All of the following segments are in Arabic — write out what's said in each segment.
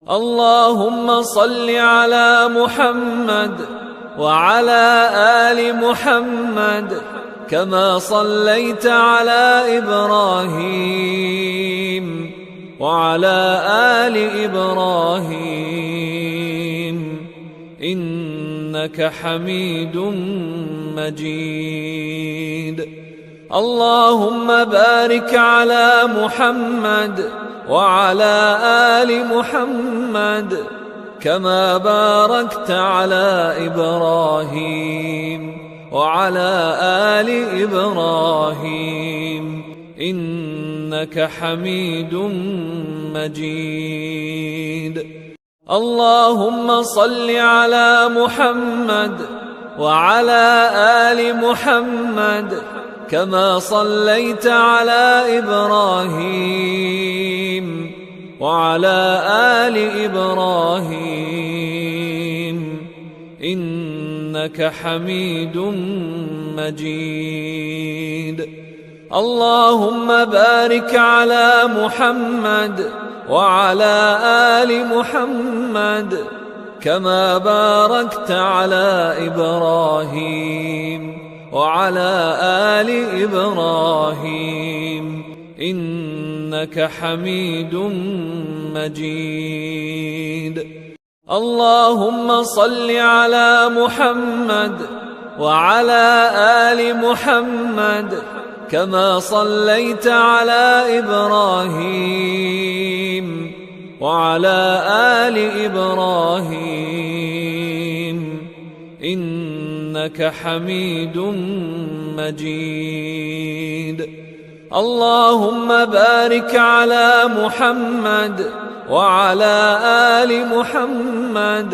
اللهم صل على محمد وعلى آل محمد كما صليت على إبراهيم وعلى آل إبراهيم إنك حميد مجيد. اللهم بارك على محمد وعلى آل محمد كما باركت على إبراهيم وعلى آل إبراهيم إنك حميد مجيد. اللهم صل على محمد وعلى آل محمد كما صليت على إبراهيم وعلى آل إبراهيم إنك حميد مجيد. اللهم بارك على محمد وعلى آل محمد كما باركت على إبراهيم وعلى آل إبراهيم إنك حميد مجيد. اللهم صل على محمد وعلى آل محمد كما صليت على إبراهيم وعلى آل إبراهيم إنك حميد مجيد. اللهم بارك على محمد وعلى آل محمد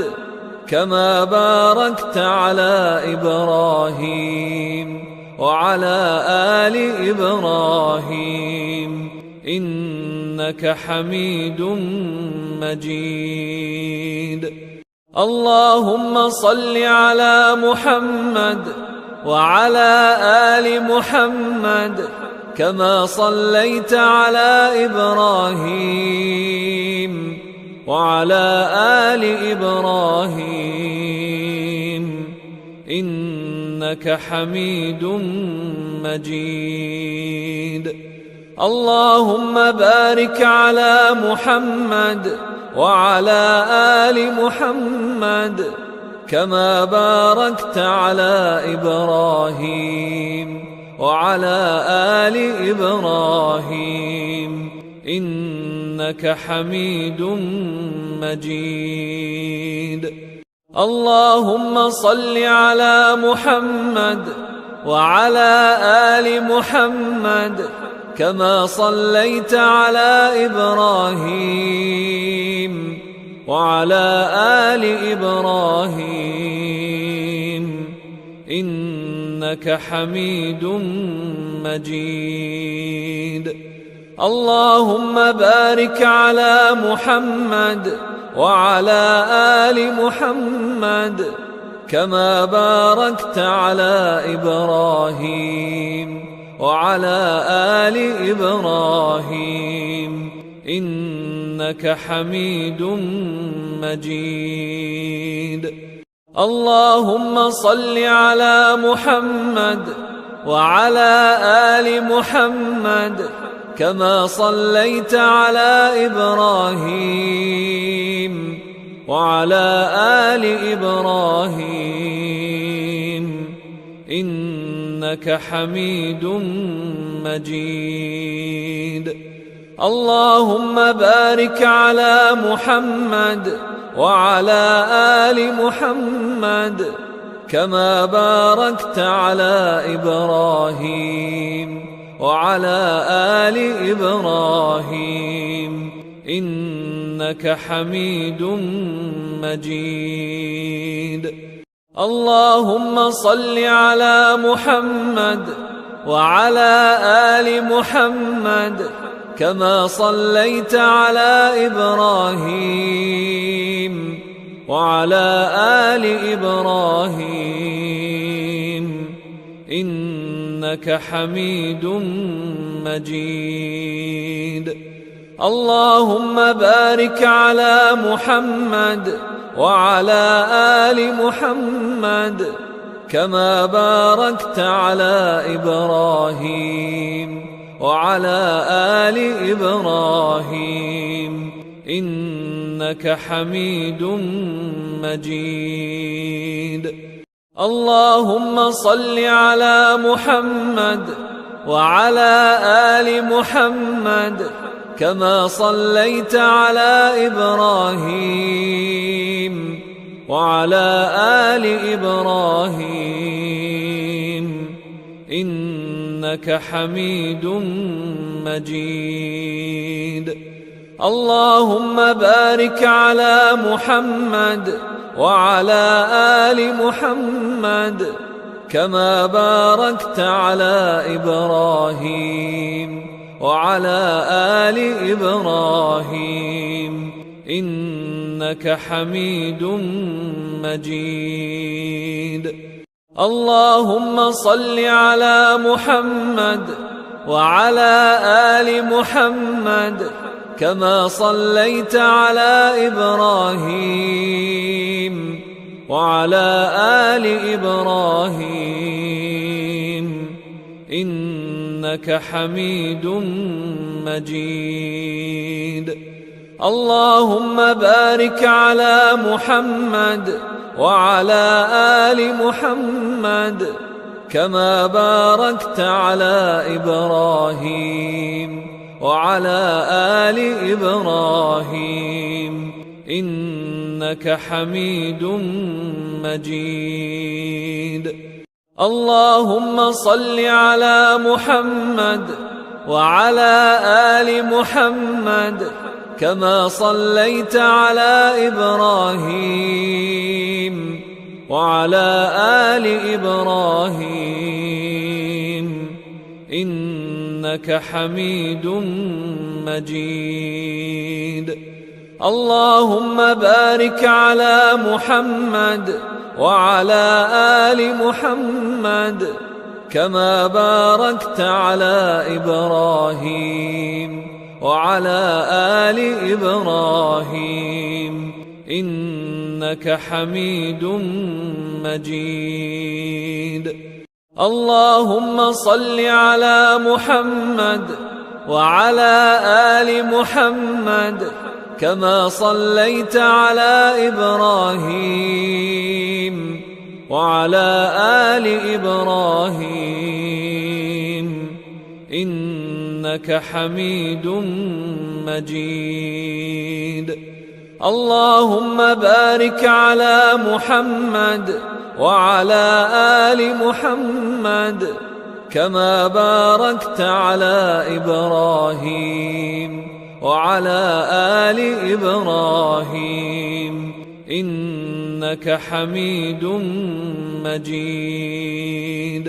كما باركت على إبراهيم وعلى آل إبراهيم إنك حميد مجيد. اللهم صل على محمد وعلى آل محمد كما صليت على إبراهيم وعلى آل إبراهيم إنك حميد مجيد. اللهم بارك على محمد وعلى آل محمد كما باركت على إبراهيم وعلى آل إبراهيم إنك حميد مجيد. اللهم صل على محمد وعلى آل محمد كما صليت على إبراهيم وعلى آل إبراهيم إنك حميد مجيد. اللهم بارك على محمد وعلى آل محمد كما باركت على إبراهيم وعلى آل إبراهيم إنك حميد مجيد. اللهم صل على محمد وعلى آل محمد كما صليت على إبراهيم وعلى آل إبراهيم إنك حميد مجيد. اللهم بارك على محمد وعلى آل محمد كما باركت على إبراهيم وعلى آل إبراهيم إنك حميد مجيد. اللهم صل على محمد وعلى آل محمد كما صليت على إبراهيم وعلى آل إبراهيم إنك حميد مجيد. اللهم بارك على محمد وعلى آل محمد كما باركت على إبراهيم وعلى آل إبراهيم إنك حميد مجيد. اللهم صل على محمد وعلى آل محمد كما صليت على إبراهيم وعلى آل إبراهيم إنك حميد مجيد. اللهم بارك على محمد وعلى آل محمد كما باركت على إبراهيم وعلى آل إبراهيم إنك حميد مجيد. اللهم صل على محمد وعلى آل محمد كما صليت على إبراهيم وعلى آل إبراهيم إنك حميد مجيد. اللهم بارك على محمد وعلى آل محمد كما باركت على إبراهيم وعلى آل إبراهيم إنك حميد مجيد. اللهم صل على محمد وعلى آل محمد كما صليت على إبراهيم وعلى آل إبراهيم إنك حميد مجيد. اللهم بارك على محمد وعلى آل محمد كما باركت على إبراهيم وعلى آل إبراهيم إنك حميد مجيد. اللهم صل على محمد وعلى آل محمد كما صليت على إبراهيم وعلى آل إبراهيم إنك حميد مجيد. اللهم بارك على محمد وعلى آل محمد كما باركت على إبراهيم وعلى آل إبراهيم إنك حميد مجيد.